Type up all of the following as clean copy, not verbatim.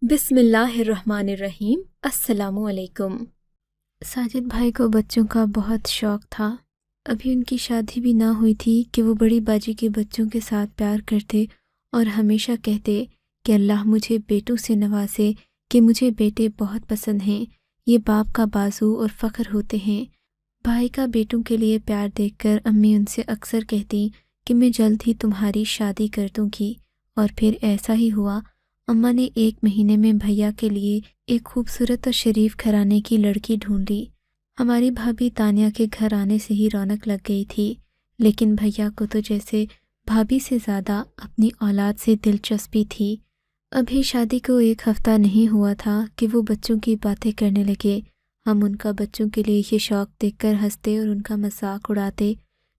بسم اللہ الرحمن الرحیم۔ السلام علیکم۔ ساجد بھائی کو بچوں کا بہت شوق تھا۔ ابھی ان کی شادی بھی نہ ہوئی تھی کہ وہ بڑی باجی کے بچوں کے ساتھ پیار کرتے اور ہمیشہ کہتے کہ اللہ مجھے بیٹوں سے نوازے، کہ مجھے بیٹے بہت پسند ہیں، یہ باپ کا بازو اور فخر ہوتے ہیں۔ بھائی کا بیٹوں کے لیے پیار دیکھ کر امی ان سے اکثر کہتی کہ میں جلد ہی تمہاری شادی کر دوں گی، اور پھر ایسا ہی ہوا۔ اماں نے 1 مہینے میں بھیا کے لیے ایک خوبصورت اور شریف گھرانے کی لڑکی ڈھونڈ لی۔ ہماری بھابھی تانیہ کے گھر آنے سے ہی رونق لگ گئی تھی، لیکن بھیا کو تو جیسے بھابھی سے زیادہ اپنی اولاد سے دلچسپی تھی۔ ابھی شادی کو 1 ہفتہ نہیں ہوا تھا کہ وہ بچوں کی باتیں کرنے لگے۔ ہم ان کا بچوں کے لیے یہ شوق دیکھ کر ہنستے اور ان کا مذاق اڑاتے،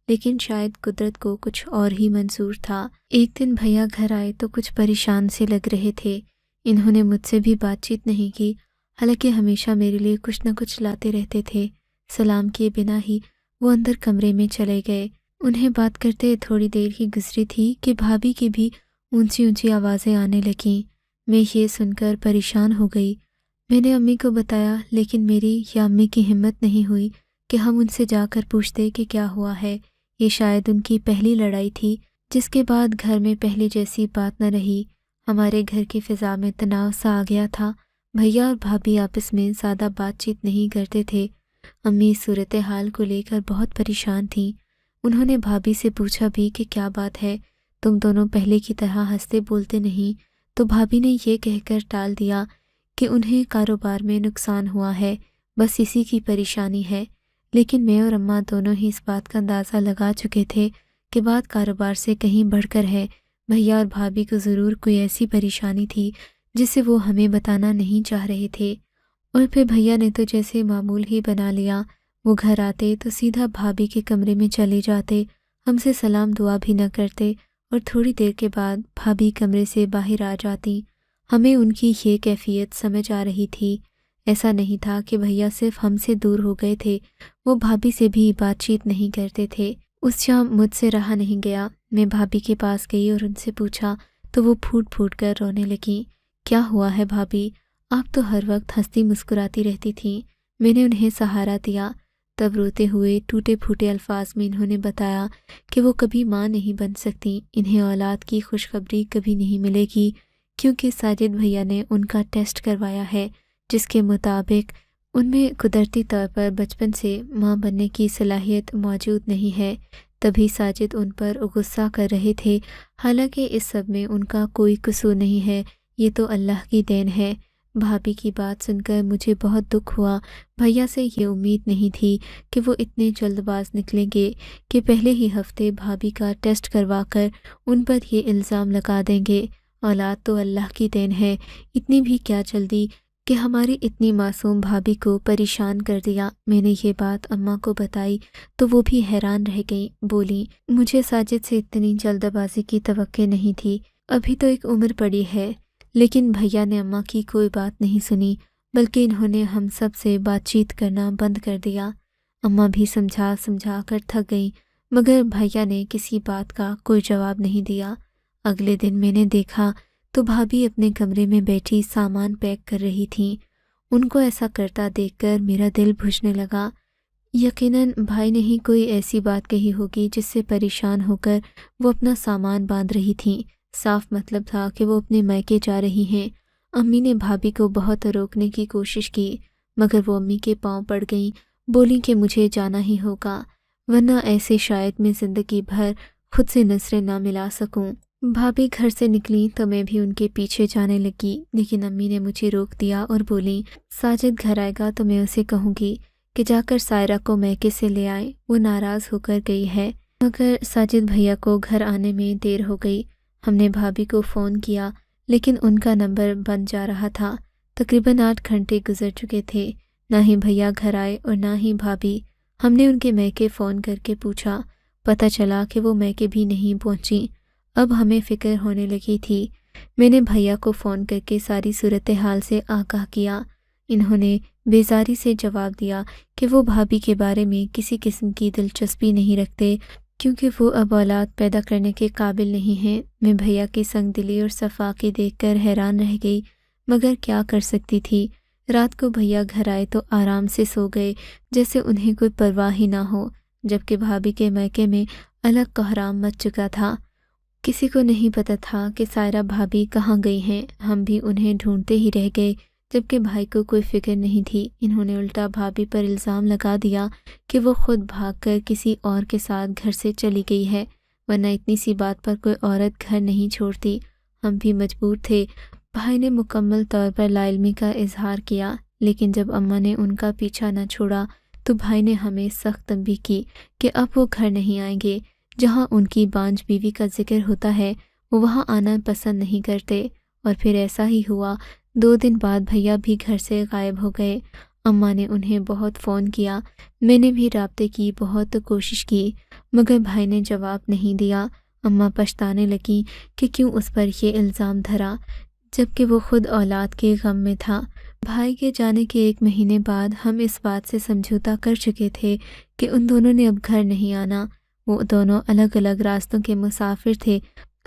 لیکن شاید قدرت کو کچھ اور ہی منظور تھا۔ ایک دن بھیا گھر آئے تو کچھ پریشان سے لگ رہے تھے۔ انہوں نے مجھ سے بھی بات چیت نہیں کی، حالانکہ ہمیشہ میرے لیے کچھ نہ کچھ لاتے رہتے تھے۔ سلام کیے بنا ہی وہ اندر کمرے میں چلے گئے۔ انہیں بات کرتے تھوڑی دیر ہی گزری تھی کہ بھابھی کی بھی اونچی اونچی آوازیں آنے لگیں۔ میں یہ سن کر پریشان ہو گئی۔ میں نے امی کو بتایا، لیکن میری یا امی کی ہمت نہیں ہوئی کہ ہم ان سے جا کر پوچھتے کہ کیا ہوا ہے۔ یہ شاید ان کی پہلی لڑائی تھی، جس کے بعد گھر میں پہلے جیسی بات نہ رہی۔ ہمارے گھر کی فضا میں تناؤ سا آ گیا تھا۔ بھیا اور بھابھی آپس میں زیادہ بات چیت نہیں کرتے تھے۔ امی اس صورتحال کو لے کر بہت پریشان تھیں۔ انہوں نے بھابھی سے پوچھا بھی کہ کیا بات ہے، تم دونوں پہلے کی طرح ہنستے بولتے نہیں؟ تو بھابھی نے یہ کہہ کر ٹال دیا کہ انہیں کاروبار میں نقصان ہوا ہے، بس اسی کی پریشانی ہے۔ لیکن میں اور اماں دونوں ہی اس بات کا اندازہ لگا چکے تھے کہ بات کاروبار سے کہیں بڑھ کر ہے۔ بھیا اور بھابھی کو ضرور کوئی ایسی پریشانی تھی جسے وہ ہمیں بتانا نہیں چاہ رہے تھے۔ اور پھر بھیا نے تو جیسے معمول ہی بنا لیا۔ وہ گھر آتے تو سیدھا بھابھی کے کمرے میں چلے جاتے، ہم سے سلام دعا بھی نہ کرتے، اور تھوڑی دیر کے بعد بھابھی کمرے سے باہر آ جاتی۔ ہمیں ان کی یہ کیفیت سمجھ آ رہی تھی۔ ایسا نہیں تھا کہ بھیا صرف ہم سے دور ہو گئے تھے، وہ بھابھی سے بھی بات چیت نہیں کرتے تھے۔ اس شام مجھ سے رہا نہیں گیا۔ میں بھابھی کے پاس گئی اور ان سے پوچھا تو وہ پھوٹ پھوٹ کر رونے لگیں۔ کیا ہوا ہے بھابھی؟ آپ تو ہر وقت ہنستی مسکراتی رہتی تھیں۔ میں نے انہیں سہارا دیا۔ تب روتے ہوئے ٹوٹے پھوٹے الفاظ میں انہوں نے بتایا کہ وہ کبھی ماں نہیں بن سکتی، انہیں اولاد کی خوشخبری کبھی نہیں ملے گی، کیونکہ ساجد بھیا نے ان کا ٹیسٹ کروایا ہے، جس کے مطابق ان میں قدرتی طور پر بچپن سے ماں بننے کی صلاحیت موجود نہیں ہے۔ تبھی ساجد ان پر غصہ کر رہے تھے، حالانکہ اس سب میں ان کا کوئی قصور نہیں ہے، یہ تو اللہ کی دین ہے۔ بھابھی کی بات سن کر مجھے بہت دکھ ہوا۔ بھیا سے یہ امید نہیں تھی کہ وہ اتنے جلد باز نکلیں گے کہ پہلے ہی ہفتے بھابھی کا ٹیسٹ کروا کر ان پر یہ الزام لگا دیں گے۔ اولاد تو اللہ کی دین ہے، اتنی بھی کیا جلدی کہ ہماری اتنی معصوم بھابھی کو پریشان کر دیا۔ میں نے یہ بات اماں کو بتائی تو وہ بھی حیران رہ گئیں، بولیں مجھے ساجد سے اتنی جلد بازی کی توقع نہیں تھی، ابھی تو ایک عمر پڑی ہے۔ لیکن بھیا نے اماں کی کوئی بات نہیں سنی، بلکہ انہوں نے ہم سب سے بات چیت کرنا بند کر دیا۔ اماں بھی سمجھا سمجھا کر تھک گئیں، مگر بھیا نے کسی بات کا کوئی جواب نہیں دیا۔ اگلے دن میں نے دیکھا تو بھابھی اپنے کمرے میں بیٹھی سامان پیک کر رہی تھیں۔ ان کو ایسا کرتا دیکھ کر میرا دل بجھنے لگا۔ یقیناً بھائی نے ہی کوئی ایسی بات کہی ہوگی جس سے پریشان ہو کر وہ اپنا سامان باندھ رہی تھیں۔ صاف مطلب تھا کہ وہ اپنے میکے جا رہی ہیں۔ امی نے بھابھی کو بہت روکنے کی کوشش کی، مگر وہ امی کے پاؤں پڑ گئیں، بولی کہ مجھے جانا ہی ہوگا، ورنہ ایسے شاید میں زندگی بھر خود سے نظریں نہ ملا سکوں۔ بھابھی گھر سے نکلیں تو میں بھی ان کے پیچھے جانے لگی، لیکن امی نے مجھے روک دیا اور بولیں ساجد گھر آئے گا تو میں اسے کہوں گی کہ جا کر سائرہ کو میکے سے لے آئے، وہ ناراض ہو کر گئی ہے۔ مگر ساجد بھیا کو گھر آنے میں دیر ہو گئی۔ ہم نے بھابھی کو فون کیا، لیکن ان کا نمبر بند جا رہا تھا۔ تقریباً 8 گھنٹے گزر چکے تھے، نہ ہی بھیا گھر آئے اور نہ ہی بھابھی۔ ہم نے ان کے میکے فون کر کے پوچھا، پتہ چلا کہ وہ میکے بھی نہیں پہنچی۔ اب ہمیں فکر ہونے لگی تھی۔ میں نے بھیا کو فون کر کے ساری صورتحال سے آگاہ کیا۔ انہوں نے بیزاری سے جواب دیا کہ وہ بھابھی کے بارے میں کسی قسم کی دلچسپی نہیں رکھتے، کیونکہ وہ اب اولاد پیدا کرنے کے قابل نہیں ہیں۔ میں بھیا کی سنگ دلی اور صفاقی دیکھ کر حیران رہ گئی۔ مگر کیا کر سکتی تھی۔ رات کو بھیا گھر آئے تو آرام سے سو گئے جیسے انہیں کوئی پرواہ ہی نہ ہو، جبکہ بھابھی کے میکے میں الگ کوہرام مچ چکا تھا۔ کسی کو نہیں پتہ تھا کہ سائرہ بھابھی کہاں گئی ہیں۔ ہم بھی انہیں ڈھونڈتے ہی رہ گئے، جبکہ بھائی کو کوئی فکر نہیں تھی۔ انہوں نے الٹا بھابھی پر الزام لگا دیا کہ وہ خود بھاگ کر کسی اور کے ساتھ گھر سے چلی گئی ہے، ورنہ اتنی سی بات پر کوئی عورت گھر نہیں چھوڑتی۔ ہم بھی مجبور تھے۔ بھائی نے مکمل طور پر لا علمی کا اظہار کیا، لیکن جب اماں نے ان کا پیچھا نہ چھوڑا تو بھائی نے ہمیں سخت تنبیہ کی کہ اب وہ گھر نہیں آئیں گے۔ جہاں ان کی بانجھ بیوی کا ذکر ہوتا ہے وہ وہاں آنا پسند نہیں کرتے، اور پھر ایسا ہی ہوا۔ 2 دن بعد بھیا بھی گھر سے غائب ہو گئے۔ اماں نے انہیں بہت فون کیا، میں نے بھی رابطے کی بہت کوشش کی، مگر بھائی نے جواب نہیں دیا۔ اماں پچھتانے لگیں کہ کیوں اس پر یہ الزام دھرا، جبکہ وہ خود اولاد کے غم میں تھا۔ بھائی کے جانے کے 1 مہینے بعد ہم اس بات سے سمجھوتا کر چکے تھے کہ ان دونوں نے اب گھر نہیں آنا۔ وہ دونوں الگ الگ راستوں کے مسافر تھے۔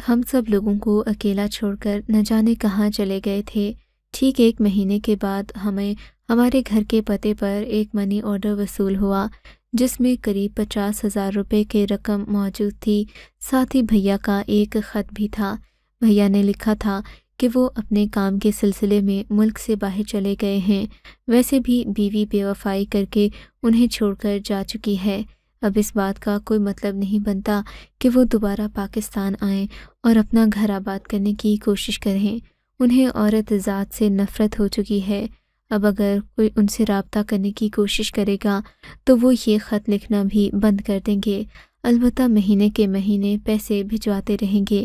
ہم سب لوگوں کو اکیلا چھوڑ کر نہ جانے کہاں چلے گئے تھے۔ ٹھیک 1 مہینے کے بعد ہمیں ہمارے گھر کے پتے پر ایک منی آرڈر وصول ہوا، جس میں قریب 50,000 روپے کی رقم موجود تھی۔ ساتھ ہی بھیا کا ایک خط بھی تھا۔ بھیا نے لکھا تھا کہ وہ اپنے کام کے سلسلے میں ملک سے باہر چلے گئے ہیں۔ ویسے بھی بیوی بے وفائی کر کے انہیں چھوڑ کر جا چکی ہے۔ اب اس بات کا کوئی مطلب نہیں بنتا کہ وہ دوبارہ پاکستان آئیں اور اپنا گھر آباد کرنے کی کوشش کریں۔ انہیں عورت ذات سے نفرت ہو چکی ہے۔ اب اگر کوئی ان سے رابطہ کرنے کی کوشش کرے گا تو وہ یہ خط لکھنا بھی بند کر دیں گے، البتہ مہینے کے مہینے پیسے بھجواتے رہیں گے۔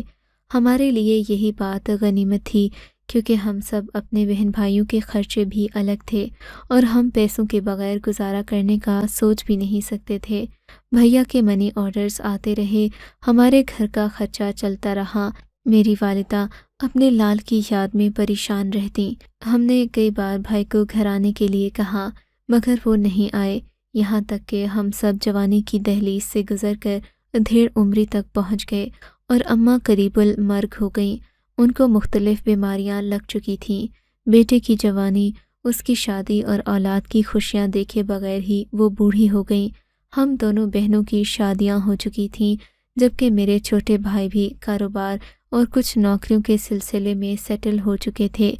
ہمارے لیے یہی بات غنیمت تھی، کیونکہ ہم سب اپنے بہن بھائیوں کے خرچے بھی الگ تھے اور ہم پیسوں کے بغیر گزارا کرنے کا سوچ بھی نہیں سکتے تھے۔ بھیا کے منی آرڈرز آتے رہے، ہمارے گھر کا خرچہ چلتا رہا۔ میری والدہ اپنے لال کی یاد میں پریشان رہتیں۔ ہم نے کئی بار بھائی کو گھر آنے کے لیے کہا، مگر وہ نہیں آئے، یہاں تک کہ ہم سب جوانی کی دہلیز سے گزر کر ادھیڑ عمری تک پہنچ گئے اور اماں قریب المرگ ہو گئیں۔ ان کو مختلف بیماریاں لگ چکی تھیں۔ بیٹے کی جوانی، اس کی شادی اور اولاد کی خوشیاں دیکھے بغیر ہی وہ بوڑھی ہو گئیں۔ ہم دونوں بہنوں کی شادیاں ہو چکی تھیں، جبکہ میرے چھوٹے بھائی بھی کاروبار اور کچھ نوکریوں کے سلسلے میں سیٹل ہو چکے تھے۔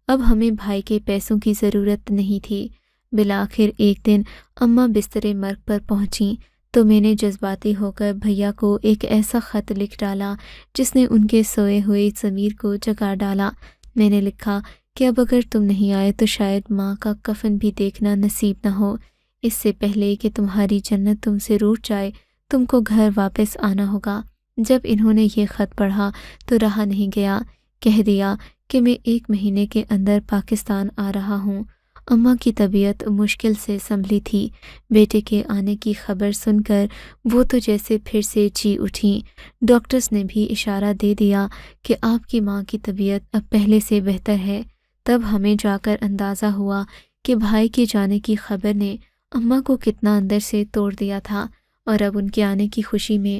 اب ہمیں بھائی کے پیسوں کی ضرورت نہیں تھی۔ بالآخر ایک دن اماں بستر مرگ پر پہنچیں تو میں نے جذباتی ہو کر بھیا کو ایک ایسا خط لکھ ڈالا جس نے ان کے سوئے ہوئے ضمیر کو جگا ڈالا۔ میں نے لکھا کہ اب اگر تم نہیں آئے تو شاید ماں کا کفن بھی دیکھنا نصیب نہ ہو۔ اس سے پہلے کہ تمہاری جنت تم سے روٹھ جائے تم کو گھر واپس آنا ہوگا۔ جب انہوں نے یہ خط پڑھا تو رہا نہیں گیا، کہہ دیا کہ میں 1 مہینے کے اندر پاکستان آ رہا ہوں۔ اماں کی طبیعت مشکل سے سنبھلی تھی۔ بیٹے کے آنے کی خبر سن کر وہ تو جیسے پھر سے جی اٹھیں۔ ڈاکٹرز نے بھی اشارہ دے دیا کہ آپ کی ماں کی طبیعت اب پہلے سے بہتر ہے۔ تب ہمیں جا کر اندازہ ہوا کہ بھائی کے جانے کی خبر نے اماں کو کتنا اندر سے توڑ دیا تھا، اور اب ان کے آنے کی خوشی میں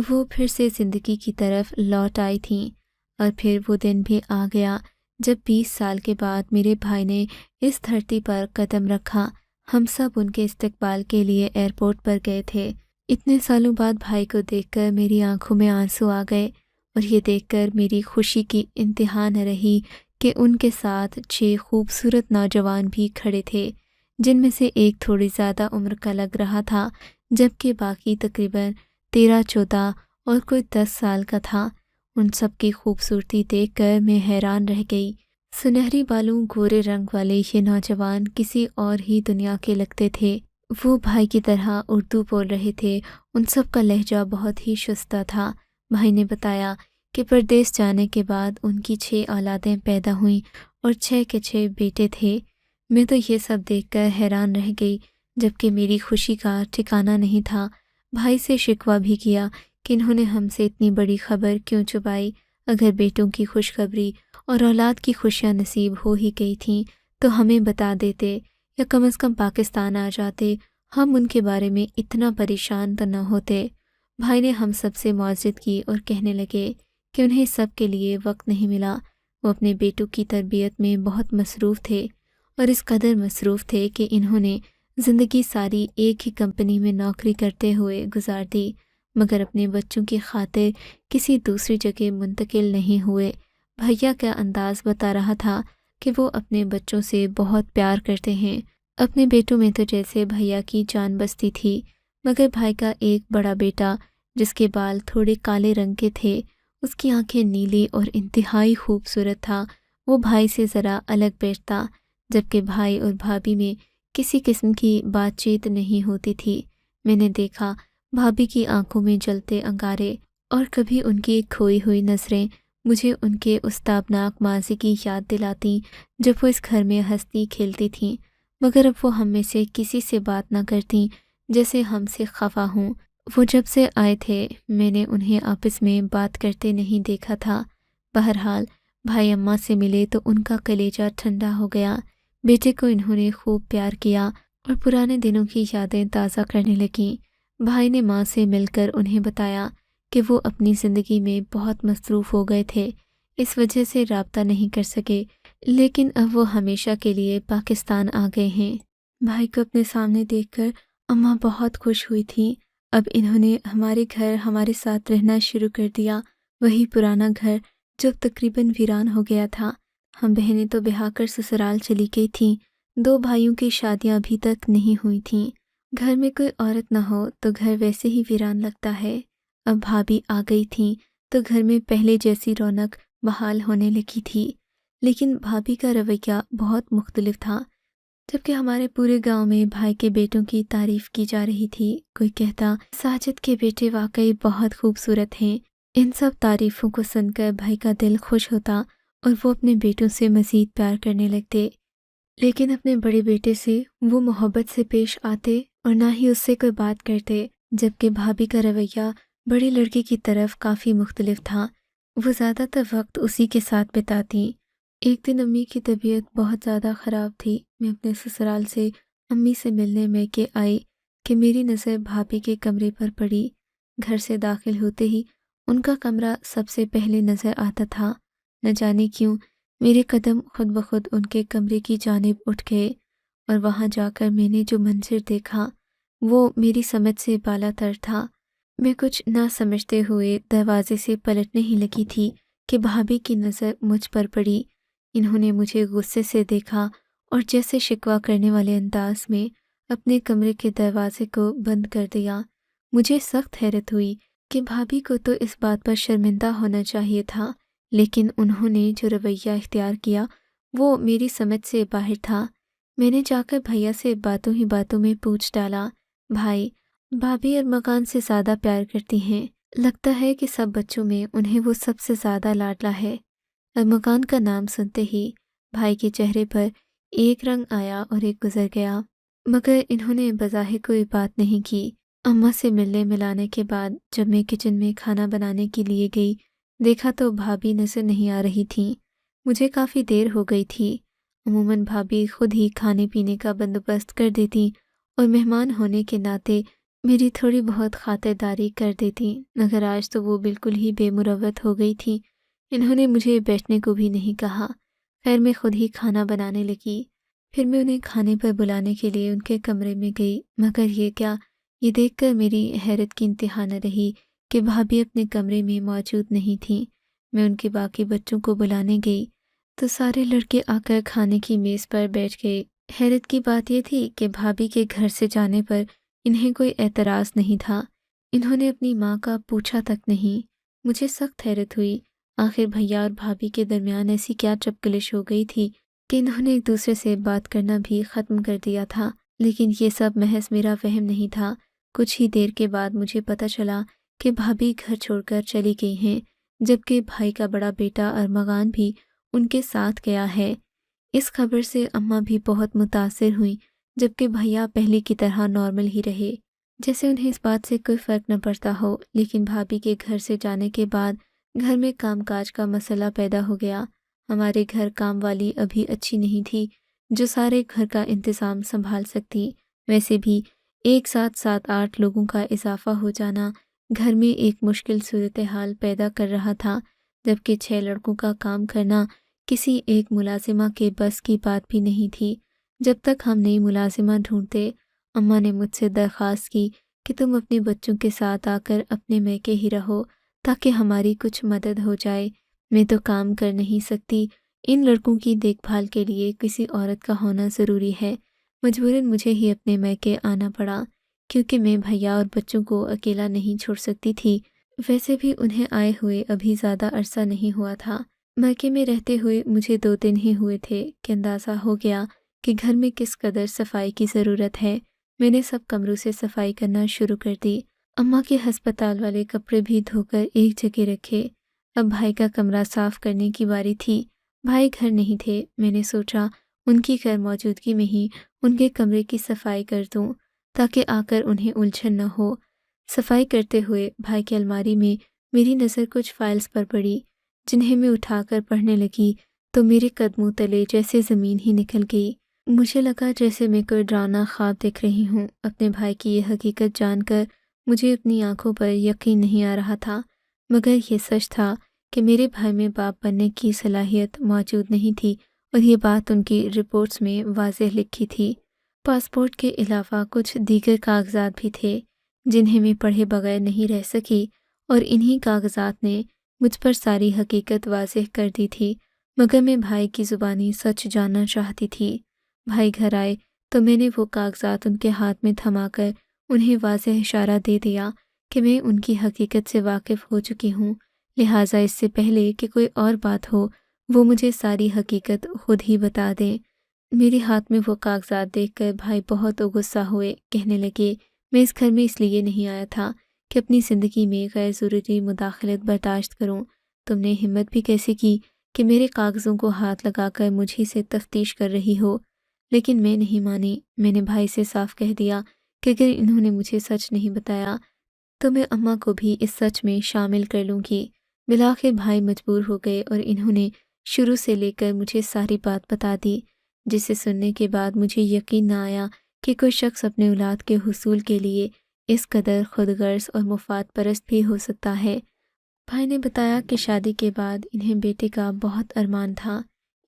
وہ پھر سے زندگی کی طرف لوٹ آئی تھیں۔ اور پھر وہ دن بھی آ گیا جب 20 سال کے بعد میرے بھائی نے اس دھرتی پر قدم رکھا۔ ہم سب ان کے استقبال کے لیے ایئرپورٹ پر گئے تھے۔ اتنے سالوں بعد بھائی کو دیکھ کر میری آنکھوں میں آنسو آ گئے، اور یہ دیکھ کر میری خوشی کی انتہا نہ رہی کہ ان کے ساتھ 6 خوبصورت نوجوان بھی کھڑے تھے، جن میں سے ایک تھوڑی زیادہ عمر کا لگ رہا تھا، جبکہ باقی تقریباً 13-14 اور کوئی 10 سال کا تھا۔ ان سب کی خوبصورتی دیکھ کر میں حیران رہ گئی۔ سنہری بالوں گورے رنگ والے یہ نوجوان کسی اور ہی دنیا کے لگتے تھے۔ وہ بھائی کی طرح اردو بول رہے تھے۔ ان سب کا لہجہ بہت ہی شستہ تھا۔ بھائی نے بتایا کہ پردیس جانے کے بعد ان کی 6 اولادیں پیدا ہوئیں اور 6 کے 6 بیٹے تھے۔ میں تو یہ سب دیکھ کر حیران رہ گئی، جبکہ میری خوشی کا ٹھکانہ نہیں تھا۔ بھائی سے شکوہ بھی کیا کہ انہوں نے ہم سے اتنی بڑی خبر کیوں چھپائی۔ اگر بیٹوں کی خوشخبری اور اولاد کی خوشیاں نصیب ہو ہی گئی تھیں تو ہمیں بتا دیتے، یا کم از کم پاکستان آ جاتے، ہم ان کے بارے میں اتنا پریشان تو نہ ہوتے۔ بھائی نے ہم سب سے معذرت کی اور کہنے لگے کہ انہیں سب کے لیے وقت نہیں ملا۔ وہ اپنے بیٹوں کی تربیت میں بہت مصروف تھے، اور اس قدر مصروف تھے کہ انہوں نے زندگی ساری ایک ہی کمپنی میں نوکری کرتے ہوئے گزار دی، مگر اپنے بچوں کی خاطر کسی دوسری جگہ منتقل نہیں ہوئے۔ بھیا کا انداز بتا رہا تھا کہ وہ اپنے بچوں سے بہت پیار کرتے ہیں۔ اپنے بیٹوں میں تو جیسے بھیا کی جان بستی تھی، مگر بھائی کا ایک بڑا بیٹا جس کے بال تھوڑے کالے رنگ کے تھے، اس کی آنکھیں نیلی اور انتہائی خوبصورت تھا، وہ بھائی سے ذرا الگ بیٹھتا، جبکہ بھائی اور بھابھی میں کسی قسم کی بات چیت نہیں ہوتی تھی۔ میں نے دیکھا بھابھی کی آنکھوں میں جلتے انگارے، اور کبھی ان کی کھوئی ہوئی نظریں مجھے ان کے اس تابناک ماضی کی یاد دلاتی جب وہ اس گھر میں ہنستی کھیلتی تھیں، مگر اب وہ ہم میں سے کسی سے بات نہ کرتیں، جیسے ہم سے خفا ہوں۔ وہ جب سے آئے تھے میں نے انہیں آپس میں بات کرتے نہیں دیکھا تھا۔ بہرحال بھائی اماں سے ملے تو ان کا کلیجہ ٹھنڈا ہو گیا۔ بیٹے کو انہوں نے خوب پیار کیا اور پرانے دنوں کی یادیں تازہ کرنے لگیں۔ بھائی نے ماں سے مل کر انہیں بتایا کہ وہ اپنی زندگی میں بہت مصروف ہو گئے تھے، اس وجہ سے رابطہ نہیں کر سکے، لیکن اب وہ ہمیشہ کے لیے پاکستان آ گئے ہیں۔ بھائی کو اپنے سامنے دیکھ کر اماں بہت خوش ہوئی تھیں۔ اب انہوں نے ہمارے گھر ہمارے ساتھ رہنا شروع کر دیا، وہی پرانا گھر جو تقریباً ویران ہو گیا تھا۔ ہم بہنیں تو بہا کر سسرال چلی گئی تھیں، 2 بھائیوں کی شادیاں ابھی تک نہیں ہوئی تھیں۔ گھر میں کوئی عورت نہ ہو تو گھر ویسے ہی ویران لگتا ہے۔ اب بھابھی آ گئی تھیں تو گھر میں پہلے جیسی رونق بحال ہونے لگی تھی، لیکن بھابھی کا رویہ بہت مختلف تھا۔ جبکہ ہمارے پورے گاؤں میں بھائی کے بیٹوں کی تعریف کی جا رہی تھی، کوئی کہتا ساجد کے بیٹے واقعی بہت خوبصورت ہیں۔ ان سب تعریفوں کو سن کر بھائی کا دل خوش ہوتا اور وہ اپنے بیٹوں سے مزید پیار کرنے لگتے، لیکن اپنے بڑے بیٹے سے وہ محبت سے پیش آتے اور نہ ہی اس سے کوئی بات کرتے، جبکہ بھابھی کا رویہ بڑی لڑکی کی طرف کافی مختلف تھا، وہ زیادہ تر وقت اسی کے ساتھ بتاتی۔ ایک دن امی کی طبیعت بہت زیادہ خراب تھی، میں اپنے سسرال سے امی سے ملنے میں کہ آئی کہ میری نظر بھابھی کے کمرے پر پڑی۔ گھر سے داخل ہوتے ہی ان کا کمرہ سب سے پہلے نظر آتا تھا، نہ جانے کیوں میرے قدم خود بخود ان کے کمرے کی جانب اٹھ گئے، اور وہاں جا کر میں نے جو منظر دیکھا وہ میری سمجھ سے بالا تر تھا۔ میں کچھ نہ سمجھتے ہوئے دروازے سے پلٹنے ہی لگی تھی کہ بھابھی کی نظر مجھ پر پڑی۔ انہوں نے مجھے غصے سے دیکھا اور جیسے شکوہ کرنے والے انداز میں اپنے کمرے کے دروازے کو بند کر دیا۔ مجھے سخت حیرت ہوئی کہ بھابھی کو تو اس بات پر شرمندہ ہونا چاہیے تھا، لیکن انہوں نے جو رویہ اختیار کیا وہ میری سمجھ سے باہر تھا۔ میں نے جا کر بھیا سے باتوں ہی باتوں میں پوچھ ڈالا، بھائی، بھابھی ارمغان سے زیادہ پیار کرتی ہیں، لگتا ہے کہ سب بچوں میں انہیں وہ سب سے زیادہ لاڈلا ہے۔ ارمغان کا نام سنتے ہی بھائی کے چہرے پر ایک رنگ آیا اور ایک گزر گیا، مگر انہوں نے بظاہر کوئی بات نہیں کی۔ اماں سے ملنے ملانے کے بعد جب میں کچن میں کھانا بنانے کے لیے گئی، دیکھا تو بھابھی نظر نہیں آ رہی تھیں۔ مجھے کافی دیر ہو گئی تھی۔ عموماً بھابھی خود ہی کھانے پینے کا بندوبست کر دیتی اور مہمان ہونے کے ناطے میری تھوڑی بہت خاطرداری کر دیتی، مگر آج تو وہ بالکل ہی بے مروت ہو گئی تھی۔ انہوں نے مجھے بیٹھنے کو بھی نہیں کہا۔ خیر میں خود ہی کھانا بنانے لگی۔ پھر میں انہیں کھانے پر بلانے کے لیے ان کے کمرے میں گئی، مگر یہ کیا، یہ دیکھ کر میری حیرت کی انتہا نہ رہی کہ بھابھی اپنے کمرے میں موجود نہیں تھیں۔ میں ان کے باقی بچوں کو بلانے گئی تو سارے لڑکے آ کر کھانے کی میز پر بیٹھ گئے۔ حیرت کی بات یہ تھی کہ بھابھی کے گھر سے جانے پر انہیں کوئی اعتراض نہیں تھا، انہوں نے اپنی ماں کا پوچھا تک نہیں۔ مجھے سخت حیرت ہوئی، آخر بھیا اور بھابھی کے درمیان ایسی کیا چپکلش ہو گئی تھی کہ انہوں نے ایک دوسرے سے بات کرنا بھی ختم کر دیا تھا، لیکن یہ سب محض میرا وہم نہیں تھا۔ کچھ ہی دیر کے بعد مجھے پتہ چلا کہ بھابھی گھر چھوڑ کر چلی گئی ہیں، جبکہ بھائی کا بڑا بیٹا ارمغان بھی ان کے ساتھ گیا ہے۔ اس خبر سے اماں بھی بہت متاثر ہوئیں، جبکہ بھیا پہلے کی طرح نارمل ہی رہے، جیسے انہیں اس بات سے کوئی فرق نہ پڑتا ہو۔ لیکن بھابھی کے گھر سے جانے کے بعد گھر میں کام کاج کا مسئلہ پیدا ہو گیا۔ ہمارے گھر کام والی ابھی اچھی نہیں تھی جو سارے گھر کا انتظام سنبھال سکتی، ویسے بھی ایک ساتھ 7-8 لوگوں کا اضافہ ہو جانا گھر میں ایک مشکل صورتحال پیدا کر رہا تھا، جبکہ 6 لڑکوں کا کام کرنا کسی ایک ملازمہ کے بس کی بات بھی نہیں تھی۔ جب تک ہم نئی ملازمہ ڈھونڈتے، اماں نے مجھ سے درخواست کی کہ تم اپنے بچوں کے ساتھ آ کر اپنے میکے ہی رہو تاکہ ہماری کچھ مدد ہو جائے۔ میں تو کام کر نہیں سکتی، ان لڑکوں کی دیکھ بھال کے لیے کسی عورت کا ہونا ضروری ہے۔ مجبوراً مجھے ہی اپنے میکے آنا پڑا کیونکہ میں بھیا اور بچوں کو اکیلا نہیں چھوڑ سکتی تھی۔ ویسے بھی انہیں آئے ہوئے ابھی زیادہ عرصہ نہیں ہوا تھا۔ میکے میں رہتے ہوئے مجھے 2 دن ہی ہوئے تھے کہ اندازہ ہو گیا کہ گھر میں کس قدر صفائی کی ضرورت ہے۔ میں نے سب کمروں سے صفائی کرنا شروع کر دی، اماں کے ہسپتال والے کپڑے بھی دھو کر ایک جگہ رکھے۔ اب بھائی کا کمرہ صاف کرنے کی باری تھی۔ بھائی گھر نہیں تھے، میں نے سوچا ان کی غیر موجودگی میں ہی ان کے کمرے کی صفائی کر دوں تاکہ آ کر انہیں الجھن نہ ہو۔ صفائی کرتے ہوئے بھائی کی الماری میں میری نظر کچھ فائلز پر پڑی، جنہیں میں اٹھا کر پڑھنے لگی تو میرے قدموں تلے جیسے زمین ہی نکل گئی۔ مجھے لگا جیسے میں کوئی ڈراؤنا خواب دیکھ رہی ہوں۔ اپنے بھائی کی یہ حقیقت جان کر مجھے اپنی آنکھوں پر یقین نہیں آ رہا تھا، مگر یہ سچ تھا کہ میرے بھائی میں باپ بننے کی صلاحیت موجود نہیں تھی اور یہ بات ان کی رپورٹس میں واضح لکھی تھی۔ پاسپورٹ کے علاوہ کچھ دیگر کاغذات بھی تھے جنہیں میں پڑھے بغیر نہیں رہ سکی، اور انہی کاغذات نے مجھ پر ساری حقیقت واضح کر دی تھی، مگر میں بھائی کی زبانی سچ جاننا چاہتی تھی۔ بھائی گھر آئے تو میں نے وہ کاغذات ان کے ہاتھ میں تھما کر انہیں واضح اشارہ دے دیا کہ میں ان کی حقیقت سے واقف ہو چکی ہوں، لہٰذا اس سے پہلے کہ کوئی اور بات ہو وہ مجھے ساری حقیقت خود ہی بتا دیں۔ میرے ہاتھ میں وہ کاغذات دیکھ کر بھائی بہت غصہ ہوئے، کہنے لگے میں اس گھر میں اس لیے نہیں آیا تھا کہ اپنی زندگی میں غیر ضروری مداخلت برداشت کروں۔ تم نے ہمت بھی کیسے کی کہ میرے کاغذوں کو ہاتھ لگا کر مجھے سے تفتیش کر رہی ہو؟ لیکن میں نہیں مانی۔ میں نے بھائی سے صاف کہہ دیا کہ اگر انہوں نے مجھے سچ نہیں بتایا تو میں اماں کو بھی اس سچ میں شامل کر لوں گی۔ بالآخر بھائی مجبور ہو گئے اور انہوں نے شروع سے لے کر مجھے ساری بات بتا دی، جسے سننے کے بعد مجھے یقین نہ آیا کہ کوئی شخص اپنے اولاد کے حصول کے لیے اس قدر خود غرض اور مفاد پرست بھی ہو سکتا ہے۔ بھائی نے بتایا کہ شادی کے بعد انہیں بیٹے کا بہت ارمان تھا۔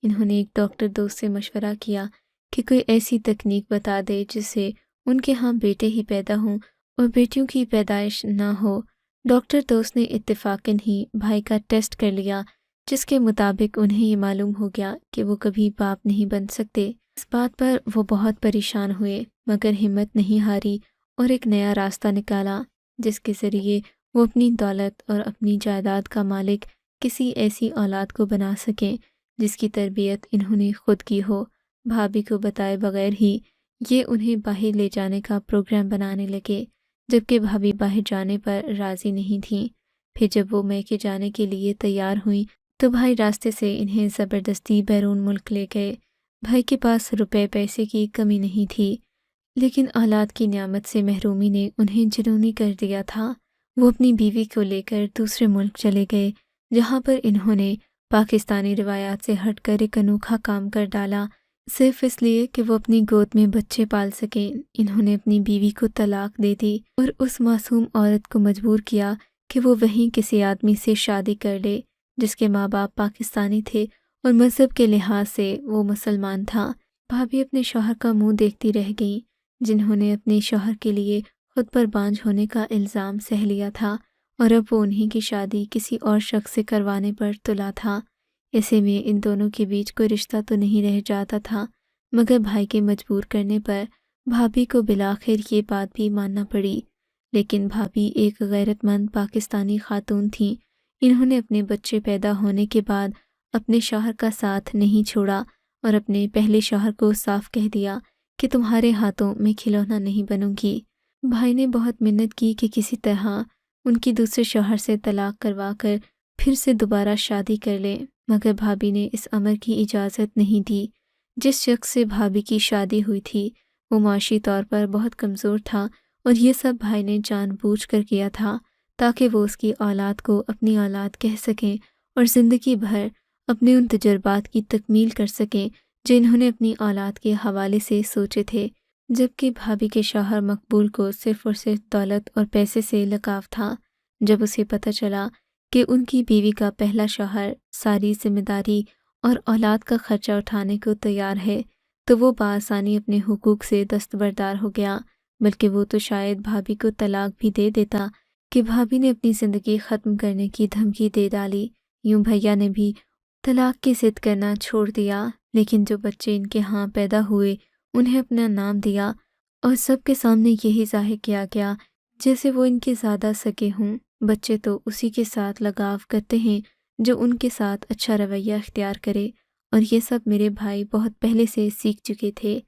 انہوں نے ایک ڈاکٹر دوست سے مشورہ کیا کہ کوئی ایسی تکنیک بتا دے جس سے ان کے ہاں بیٹے ہی پیدا ہوں اور بیٹیوں کی پیدائش نہ ہو۔ ڈاکٹر دوست نے اتفاقاً ہی بھائی کا ٹیسٹ کر لیا، جس کے مطابق انہیں یہ معلوم ہو گیا کہ وہ کبھی باپ نہیں بن سکتے۔ اس بات پر وہ بہت پریشان ہوئے، مگر ہمت نہیں ہاری اور ایک نیا راستہ نکالا جس کے ذریعے وہ اپنی دولت اور اپنی جائیداد کا مالک کسی ایسی اولاد کو بنا سکیں جس کی تربیت انہوں نے خود کی ہو۔ بھابھی کو بتائے بغیر ہی یہ انہیں باہر لے جانے کا پروگرام بنانے لگے، جبکہ بھابھی باہر جانے پر راضی نہیں تھیں۔ پھر جب وہ میکے جانے کے لیے تیار ہوئیں تو بھائی راستے سے انہیں زبردستی بیرون ملک لے گئے۔ بھائی کے پاس روپے پیسے کی کمی نہیں تھی، لیکن اولاد کی نعمت سے محرومی نے انہیں جنونی کر دیا تھا۔ وہ اپنی بیوی کو لے کر دوسرے ملک چلے گئے، جہاں پر انہوں نے پاکستانی روایات سے ہٹ کر ایک انوکھا کام کر ڈالا، صرف اس لیے کہ وہ اپنی گود میں بچے پال سکیں۔ انہوں نے اپنی بیوی کو طلاق دے دی اور اس معصوم عورت کو مجبور کیا کہ وہ وہیں کسی آدمی سے شادی کر لے جس کے ماں باپ پاکستانی تھے اور مذہب کے لحاظ سے وہ مسلمان تھا۔ بھابھی اپنے شوہر کا منہ دیکھتی رہ گئیں، جنہوں نے اپنے شوہر کے لیے خود پر بانجھ ہونے کا الزام سہ لیا تھا اور اب وہ انہی کی شادی کسی اور شخص سے کروانے پر تلا تھا۔ ایسے میں ان دونوں کے بیچ کوئی رشتہ تو نہیں رہ جاتا تھا، مگر بھائی کے مجبور کرنے پر بھابھی کو بالآخر یہ بات بھی ماننا پڑی۔ لیکن بھابھی ایک غیرت مند پاکستانی خاتون تھیں۔ انہوں نے اپنے بچے پیدا ہونے کے بعد اپنے شوہر کا ساتھ نہیں چھوڑا اور اپنے پہلے شوہر کو صاف کہہ دیا کہ تمہارے ہاتھوں میں کھلونا نہیں بنوں گی۔ بھائی نے بہت منت کی کہ کسی طرح ان کی دوسرے شوہر سے طلاق کروا کر پھر سے دوبارہ شادی کر لیں، مگر بھابھی نے اس امر کی اجازت نہیں دی۔ جس شخص سے بھابھی کی شادی ہوئی تھی وہ معاشی طور پر بہت کمزور تھا اور یہ سب بھائی نے جان بوجھ کر کیا تھا تاکہ وہ اس کی اولاد کو اپنی اولاد کہہ سکیں اور زندگی بھر اپنے ان تجربات کی تکمیل کر سکیں جو انہوں نے اپنی اولاد کے حوالے سے سوچے تھے۔ جبکہ بھابھی کے شوہر مقبول کو صرف اور صرف دولت اور پیسے سے لگاؤ تھا۔ جب اسے پتہ چلا کہ ان کی بیوی کا پہلا شوہر ساری ذمہ داری اور اولاد کا خرچہ اٹھانے کو تیار ہے تو وہ بآسانی اپنے حقوق سے دستبردار ہو گیا، بلکہ وہ تو شاید بھابھی کو طلاق بھی دے دیتا کہ بھابھی نے اپنی زندگی ختم کرنے کی دھمکی دے ڈالی۔ یوں بھیا نے بھی طلاق کی ضد کرنا چھوڑ دیا، لیکن جو بچے ان کے ہاں پیدا ہوئے انہیں اپنا نام دیا اور سب کے سامنے یہی ظاہر کیا گیا جیسے وہ ان کے زیادہ سگے ہوں۔ بچے تو اسی کے ساتھ لگاؤ کرتے ہیں جو ان کے ساتھ اچھا رویہ اختیار کرے، اور یہ سب میرے بھائی بہت پہلے سے سیکھ چکے تھے۔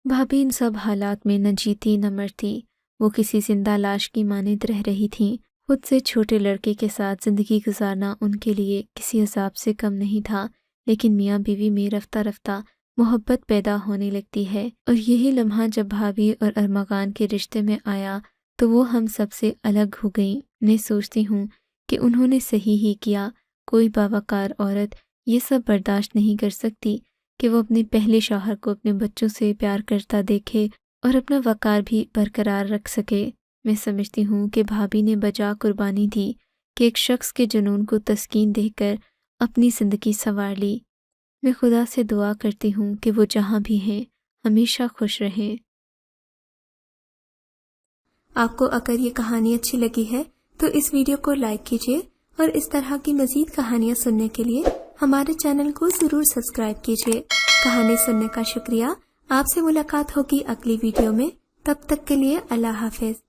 بھابھی ان سب حالات میں نہ جیتی نہ مرتی، وہ کسی زندہ لاش کی مانند رہ رہی تھیں۔ خود سے چھوٹے لڑکے کے ساتھ زندگی گزارنا ان کے لیے کسی عذاب سے کم نہیں تھا، لیکن میاں بیوی میں رفتہ رفتہ محبت پیدا ہونے لگتی ہے، اور یہی لمحہ جب بھابھی اور ارمغان کے رشتے میں آیا تو وہ ہم سب سے الگ ہو گئیں۔ میں سوچتی ہوں کہ انہوں نے صحیح ہی کیا۔ کوئی باوقار عورت یہ سب برداشت نہیں کر سکتی کہ وہ اپنے پہلے شوہر کو اپنے بچوں سے پیار کرتا دیکھے اور اپنا وقار بھی برقرار رکھ سکے۔ میں سمجھتی ہوں کہ بھابھی نے بجا قربانی دی کہ ایک شخص کے جنون کو تسکین دے کر اپنی زندگی سنوار لی۔ میں خدا سے دعا کرتی ہوں کہ وہ جہاں بھی ہیں ہمیشہ خوش رہیں۔ آپ کو اگر یہ کہانی اچھی لگی ہے تو اس ویڈیو کو لائک کیجیے، اور اس طرح کی مزید کہانیاں سننے کے لیے ہمارے چینل کو ضرور سبسکرائب کیجیے۔ کہانی سننے کا شکریہ۔ آپ سے ملاقات ہوگی اگلی ویڈیو میں، تب تک کے لیے اللہ حافظ۔